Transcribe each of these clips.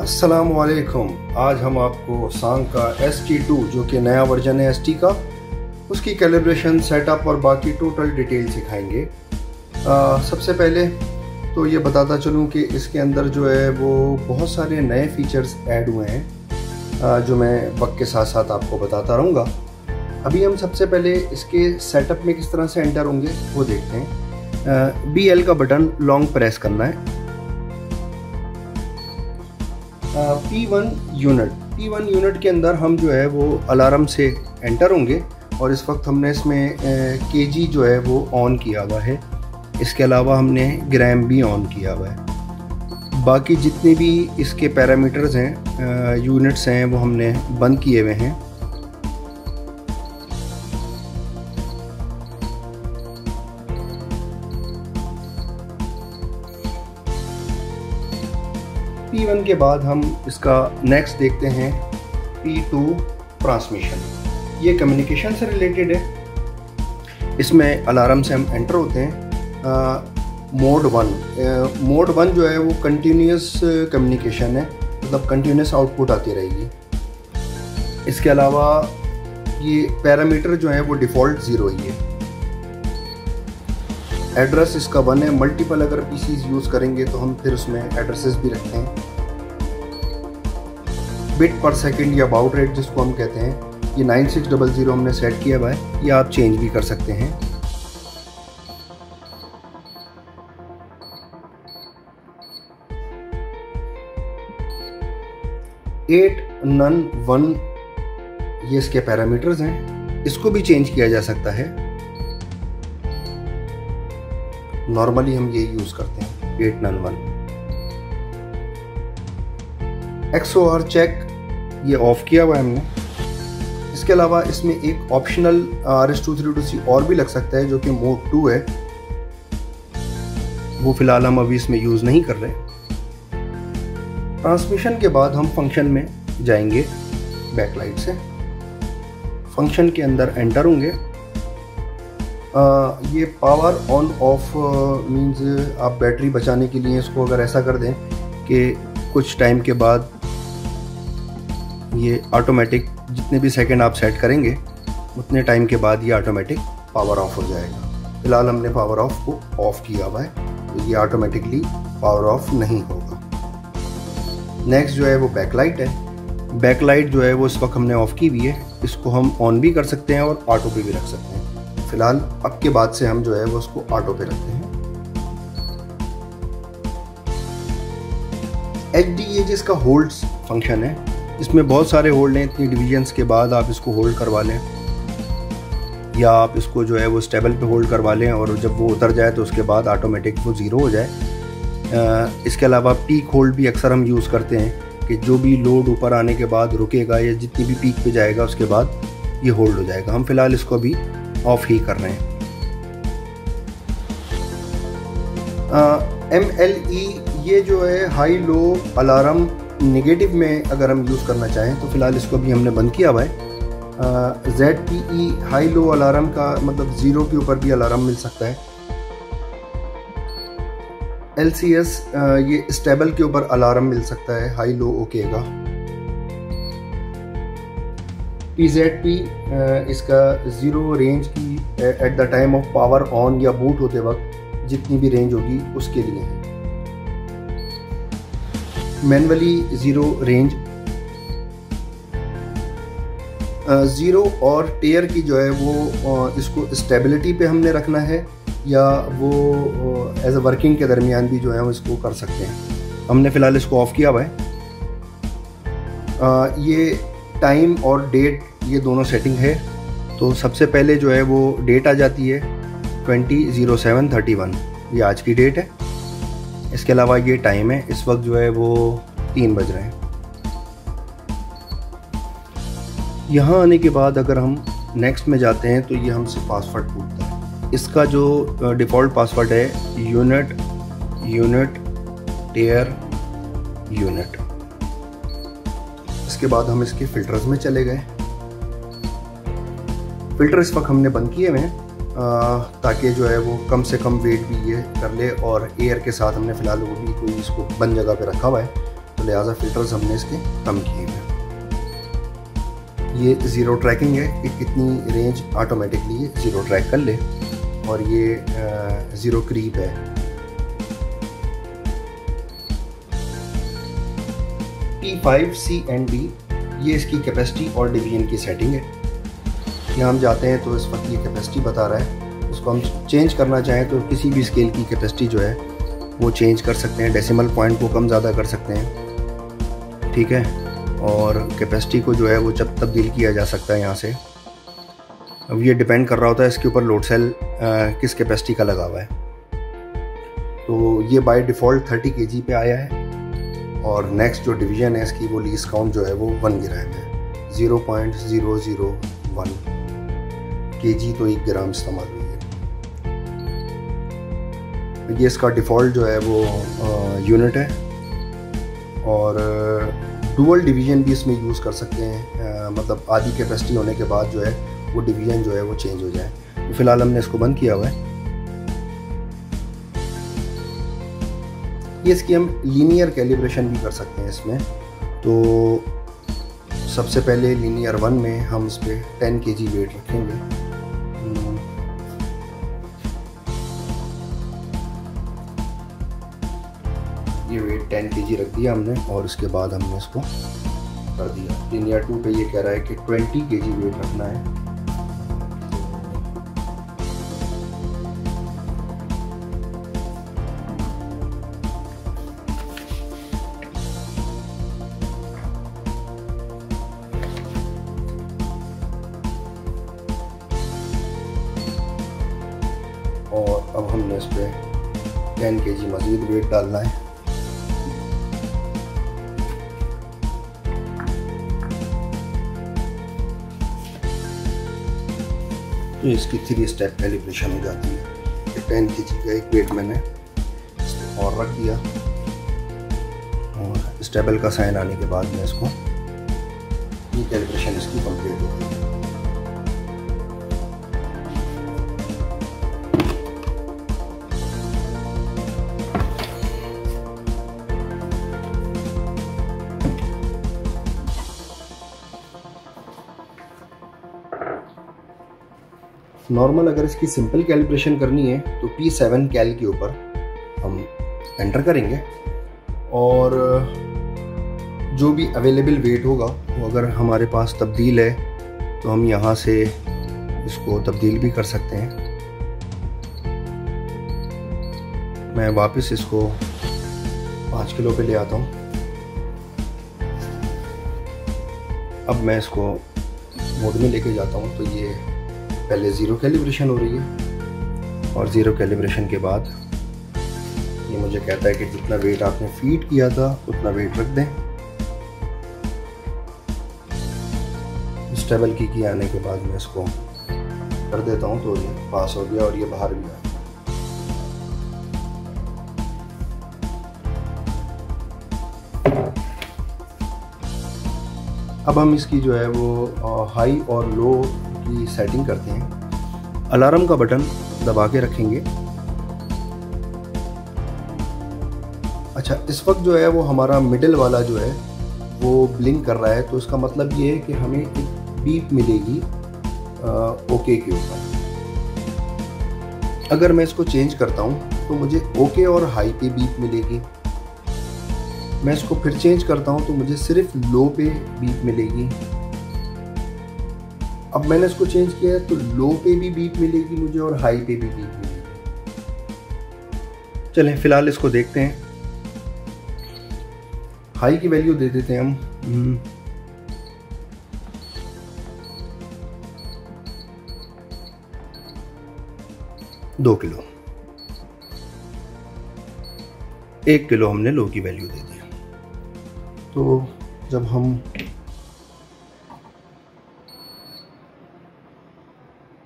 अस्सलामुअलैकुम। आज हम आपको सांग का ST2 जो कि नया वर्जन है ST का, उसकी कैलिब्रेशन, सेटअप और बाकी टोटल डिटेल सिखाएंगे। सबसे पहले तो ये बताता चलूँ कि इसके अंदर जो है वो बहुत सारे नए फीचर्स ऐड हुए हैं जो मैं वक्त के साथ साथ आपको बताता रहूँगा। अभी हम सबसे पहले इसके सेटअप में किस तरह से एंटर होंगे वो देखते हैं। BL का बटन लॉन्ग प्रेस करना है। P1 यूनिट के अंदर हम जो है वो अलार्म से एंटर होंगे और इस वक्त हमने इसमें kg जो है वो ऑन किया हुआ है। इसके अलावा हमने ग्राम भी ऑन किया हुआ है। बाकी जितने भी इसके पैरामीटर्स हैं, यूनिट्स हैं, वो हमने बंद किए हुए हैं। P1 के बाद हम इसका नेक्स्ट देखते हैं P2 ट्रांसमिशन। ये कम्युनिकेशन से रिलेटेड है। इसमें अलार्म से हम एंटर होते हैं। मोड 1 जो है वो कंटिन्यूस कम्युनिकेशन है, मतलब कंटिन्यूस आउटपुट आती रहेगी। इसके अलावा ये पैरामीटर जो है वो डिफ़ॉल्ट 0 ही है। एड्रेस इसका 1 है। मल्टीपल अगर पीसीज यूज़ करेंगे तो हम फिर उसमें एड्रेसेस भी रखते हैं। बिट पर सेकंड या बाउट रेट जिसको हम कहते हैं, ये 9600 हमने सेट किया हुआ है। ये आप चेंज भी कर सकते हैं। none 1 ये इसके पैरामीटर्स हैं। इसको भी चेंज किया जा सकता है। नॉर्मली हम ये यूज़ करते हैं 8 none 1। XOR चेक ये ऑफ किया हुआ है हमने। इसके अलावा इसमें एक ऑप्शनल RS-232C और भी लग सकता है जो कि मोड 2 है। वो फिलहाल हम अभी इसमें यूज़ नहीं कर रहे। ट्रांसमिशन के बाद हम फंक्शन में जाएंगे बैकलाइट से। फंक्शन के अंदर एंटर होंगे। ये पावर ऑन ऑफ मीन्स आप बैटरी बचाने के लिए इसको अगर ऐसा कर दें कि कुछ टाइम के बाद ये ऑटोमेटिक, जितने भी सेकंड आप सेट करेंगे उतने टाइम के बाद ये ऑटोमेटिक पावर ऑफ हो जाएगा। फिलहाल हमने पावर ऑफ को ऑफ किया हुआ है, तो ये ऑटोमेटिकली पावर ऑफ नहीं होगा। नेक्स्ट जो है वो बैकलाइट है। बैकलाइट जो है वो इस वक्त हमने ऑफ की हुई है। इसको हम ऑन भी कर सकते हैं और ऑटो पे भी रख सकते हैं। फिलहाल अब के बाद से हम जो है वो उसको ऑटो पे रखते हैं। HD ये जिसका होल्ड फंक्शन है, इसमें बहुत सारे होल्ड हैं। इतनी डिवीजन्स के बाद आप इसको होल्ड करवा लें या आप इसको जो है वो स्टेबल पे होल्ड करवा लें और जब वो उतर जाए तो उसके बाद ऑटोमेटिक वो 0 हो जाए। इसके अलावा पीक होल्ड भी अक्सर हम यूज़ करते हैं कि जो भी लोड ऊपर आने के बाद रुकेगा या जितनी भी पीक पे जाएगा उसके बाद ये होल्ड हो जाएगा। हम फिलहाल इसको अभी ऑफ ही कर रहे हैं। MLE ये जो है हाई लो अलार्म नेगेटिव में अगर हम यूज़ करना चाहें तो फ़िलहाल इसको भी हमने बंद किया हुआ है। ZPE हाई लो अलार्म का मतलब 0 के ऊपर भी अलार्म मिल सकता है। LCS ये स्टेबल के ऊपर अलार्म मिल सकता है, हाई लो ओके का। PZP इसका 0 रेंज की at the time of power on या बूट होते वक्त जितनी भी रेंज होगी उसके लिए है। मैनुअली 0 रेंज 0 और टेयर की जो है वो इसको स्टेबिलिटी पे हमने रखना है या वो एज अ वर्किंग के दरमियान भी जो है हम इसको कर सकते हैं। हमने फ़िलहाल इसको ऑफ किया हुआ है। ये टाइम और डेट ये दोनों सेटिंग है। तो सबसे पहले जो है वो डेट आ जाती है 20/07/31, ये आज की डेट है। इसके अलावा ये टाइम है, इस वक्त जो है वो 3 बज रहे हैं। यहाँ आने के बाद अगर हम नेक्स्ट में जाते हैं तो ये हमसे पासवर्ड पूछता है। इसका जो डिफ़ॉल्ट पासवर्ड है यूनिट टेयर यूनिट। इसके बाद हम इसके फ़िल्टर्स में चले गए। फ़िल्टर इस वक्त हमने बंद किए हुए हैं ताकि जो है वो कम से कम वेट भी ये कर ले, और एयर के साथ हमने फ़िलहाल वो भी कोई इसको बंद जगह पे रखा हुआ है। तो लिहाजा फ़िल्टर्स हमने इसके कम किए हैं। ये ज़ीरो ट्रैकिंग है कि कितनी रेंज ऑटोमेटिकली ये ज़ीरो ट्रैक कर ले, और ये ज़ीरो क्रीप है। P5CND ये इसकी कैपेसिटी और डिवीजन की सेटिंग है। यहाँ हम जाते हैं तो इस वक्त ये कैपेसिटी बता रहा है। उसको हम चेंज करना चाहें तो किसी भी स्केल की कैपेसिटी जो है वो चेंज कर सकते हैं, डेसिमल पॉइंट को कम ज़्यादा कर सकते हैं, ठीक है। और कैपेसिटी को जो है वो जब तब्दील किया जा सकता है यहाँ से। अब ये डिपेंड कर रहा होता है इसके ऊपर लोड सेल किस कैपेसिटी का लगा हुआ है। तो ये बाय डिफ़ॉल्ट 30 kg पे आया है, और नेक्स्ट जो डिवीज़न है इसकी वो लीस्ट काउंट जो है वो 1 ग्राम है। 0.001 kg तो 1 ग्राम इस्तेमाल हुई है। ये इसका डिफ़ॉल्ट जो है वो यूनिट है, और डुअल डिवीज़न भी इसमें यूज़ कर सकते हैं। मतलब आधी कैपेसिटी होने के बाद जो है वो डिवीज़न जो है वो चेंज हो जाए। तो फ़िलहाल हमने इसको बंद किया हुआ है। ये इसकी हम लीनियर कैलिब्रेशन भी कर सकते हैं इसमें। तो सबसे पहले लीनियर 1 में हम इस पर 10 kg वेट रखेंगे। ये वेट 10 kg रख दिया हमने, और उसके बाद हमने इसको कर दिया। लीनियर 2 पे ये कह रहा है कि 20 kg वेट रखना है। और अब हमने इस पर 10 kg मज़ीद वेट डालना है। तो इसकी 3 स्टेप कैलिब्रेशन हो जाती है। 10 kg का एक वेट मैंने इस पर और रख दिया, और स्टेबल का साइन आने के बाद में इसको ये कैलिब्रेशन इसकी कंप्लीट हो गई। नॉर्मल अगर इसकी सिंपल कैलिब्रेशन करनी है तो P7 कैल के ऊपर हम एंटर करेंगे, और जो भी अवेलेबल वेट होगा वो अगर हमारे पास तब्दील है तो हम यहाँ से इसको तब्दील भी कर सकते हैं। मैं वापस इसको 5 किलो पे ले आता हूँ। अब मैं इसको मोड में लेके जाता हूँ, तो ये पहले ज़ीरो कैलिब्रेशन हो रही है, और ज़ीरो कैलिब्रेशन के बाद ये मुझे कहता है कि जितना वेट आपने फीड किया था उतना वेट रख दें। स्टेबल की आने के बाद मैं इसको कर देता हूँ, तो ये पास हो गया और ये बाहर भी आ गया। अब हम इसकी जो है वो हाई और लो की सेटिंग करते हैं। अलार्म का बटन दबा के रखेंगे। अच्छा, इस वक्त जो है वो हमारा मिडिल वाला जो है वो ब्लिंक कर रहा है, तो इसका मतलब ये है कि हमें एक बीप मिलेगी ओके के ऊपर। अगर मैं इसको चेंज करता हूँ तो मुझे ओके और हाई पे बीप मिलेगी। मैं इसको फिर चेंज करता हूँ तो मुझे सिर्फ लो पे बीप मिलेगी। अब मैंने इसको चेंज किया है तो लो पे भी बीप मिलेगी मुझे और हाई पे भी बीप मिलेगी। चलें फिलहाल इसको देखते हैं। हाई की वैल्यू दे देते हैं हम 2 किलो। 1 किलो हमने लो की वैल्यू दे दी। तो जब हम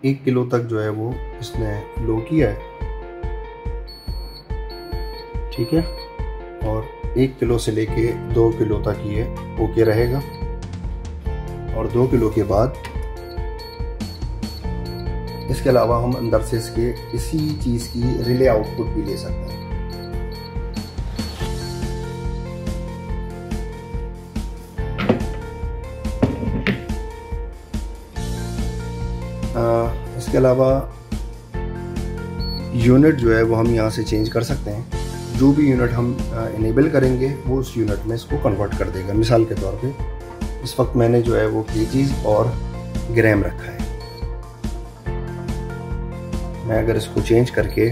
एक किलो तक जो है वो इसने लो किया है, ठीक है, और 1 किलो से लेके 2 किलो तक ये ओके रहेगा, और 2 किलो के बाद इसके अलावा हम अंदर से इसके इसी चीज़ की रिले आउटपुट भी ले सकते हैं। इसके अलावा यूनिट जो है वो हम यहाँ से चेंज कर सकते हैं। जो भी यूनिट हम इनेबल करेंगे वो उस यूनिट में इसको कन्वर्ट कर देगा। मिसाल के तौर पे इस वक्त मैंने जो है वो केजीज और ग्राम रखा है। मैं अगर इसको चेंज करके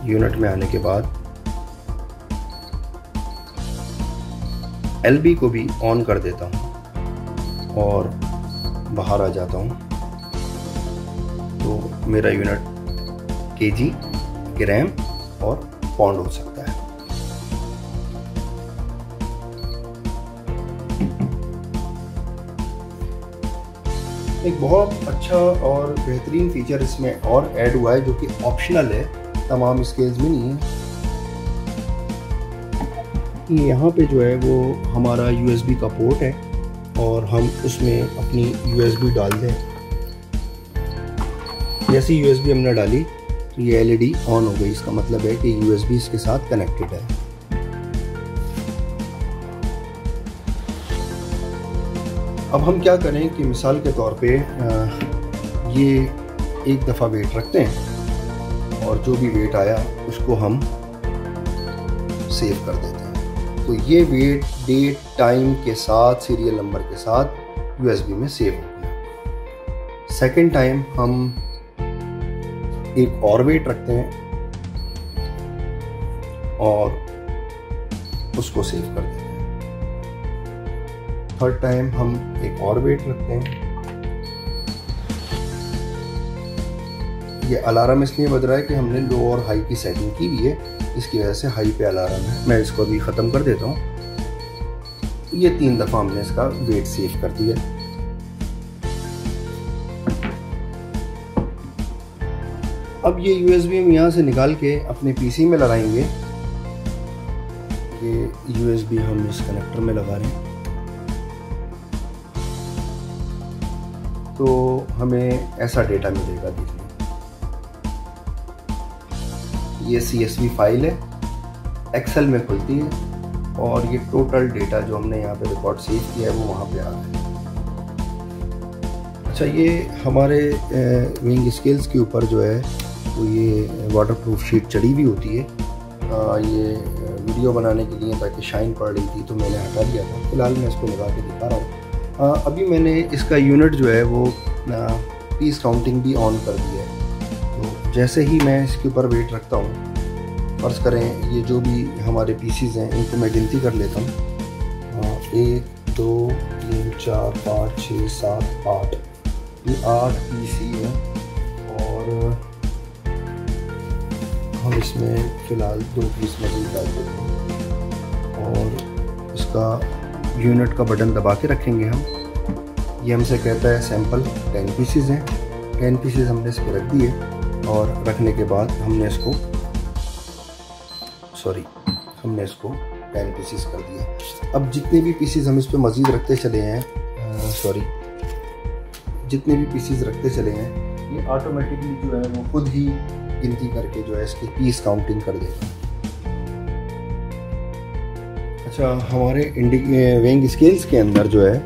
यूनिट में आने के बाद LB को भी ऑन कर देता हूँ और बाहर आ जाता हूँ, तो मेरा यूनिट केजी, ग्राम और पाउंड हो सकता है। एक बहुत अच्छा और बेहतरीन फीचर इसमें और ऐड हुआ है जो कि ऑप्शनल है, तमाम स्केल्स में नहीं है। यहाँ पे जो है वो हमारा USB का पोर्ट है और हम उसमें अपनी USB डाल दें। जैसे USB हमने डाली तो ये LED ऑन हो गई। इसका मतलब है कि USB इसके साथ कनेक्टेड है। अब हम क्या करें कि मिसाल के तौर पे ये एक दफ़ा वेट रखते हैं और जो भी वेट आया उसको हम सेव कर देते हैं। तो ये वेट डेट टाइम के साथ सीरियल नंबर के साथ USB में सेव हो गया। सेकेंड टाइम हम एक और वेट रखते हैं और उसको सेव कर देते हैं। थर्ड टाइम हम एक और वेट रखते हैं। ये अलार्म इसलिए बज रहा है कि हमने लो और हाई की सेटिंग की हुई है, इसकी वजह से हाई पे अलार्म है। मैं इसको अभी ख़त्म कर देता हूँ। ये 3 दफ़ा हमने इसका वेट सेव कर दिया। अब ये USB हम यहाँ से निकाल के अपने PC में लगाएंगे। ये USB हम इस कनेक्टर में लगा रहे हैं तो हमें ऐसा डेटा मिलेगा। देखिए ये CSV फाइल है, एक्सेल में खुलती है और ये टोटल डेटा जो हमने यहाँ पे रिकॉर्ड सेव किया है वो वहाँ पे आ रहा है। अच्छा, ये हमारे विंग स्केल्स के ऊपर जो है तो ये वाटरप्रूफ शीट चढ़ी हुई होती है। ये वीडियो बनाने के लिए ताकि शाइन पड़ रही थी तो मैंने हटा दिया था। फिलहाल मैं इसको लगा के दिखा रहा हूँ। अभी मैंने इसका यूनिट जो है वो पीस काउंटिंग भी ऑन कर दिया है। तो जैसे ही मैं इसके ऊपर वेट रखता हूँ, फ़र्ज़ करें ये जो भी हमारे पीसीज हैं इनको मैं गिनती कर लेता हूँ। 1 2 3 4 5 6 7 8, ये 8 पीसी हैं और हम इसमें फ़िलहाल 2 पीस मज़ीद डाल देते हैं और इसका यूनिट का बटन दबा के रखेंगे हम। ये हमसे कहता है सैंपल 10 पीसीज हैं। 10 पीसीज हमने इस पर रख दिए और रखने के बाद हमने इसको 10 पीसीज कर दिए। अब जितने भी पीसीज हम इस पर मज़ीद रखते चले हैं, जितने भी पीसीज रखते चले हैं ये ऑटोमेटिकली जो है वो खुद ही गिनती करके जो है इसकी पीस काउंटिंग कर देगा। अच्छा, हमारे विंग स्केल्स के अंदर जो है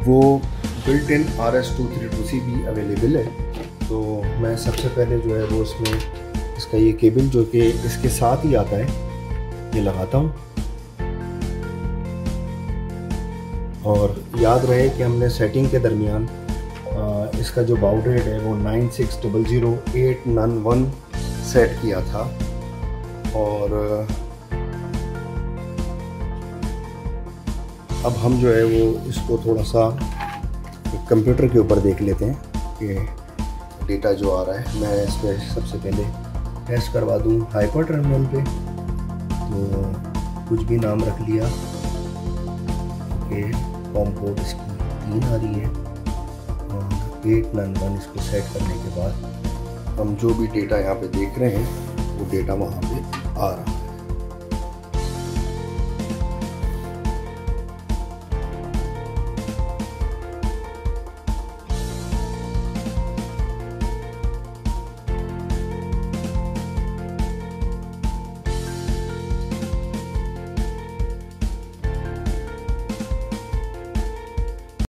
वो बिल्ट इन RS-232C भी अवेलेबल है। तो मैं सबसे पहले जो है वो इसमें इसका ये केबल जो कि इसके साथ ही आता है ये लगाता हूँ और याद रहे कि हमने सेटिंग के दरमियान इसका जो बाउड रेट है वो 9600891 सेट किया था और अब हम जो है वो इसको थोड़ा सा कंप्यूटर के ऊपर देख लेते हैं कि डेटा जो आ रहा है। मैं इस पर सबसे पहले टेस्ट करवा दूँ हाइपर टर्मिनल पे, तो कुछ भी नाम रख लिया कि कॉम पोर्ट इसकी 3 आ रही है और 891 इसको सेट करने के बाद हम जो भी डेटा यहाँ पे देख रहे हैं वो डेटा वहाँ पे आ रहा है।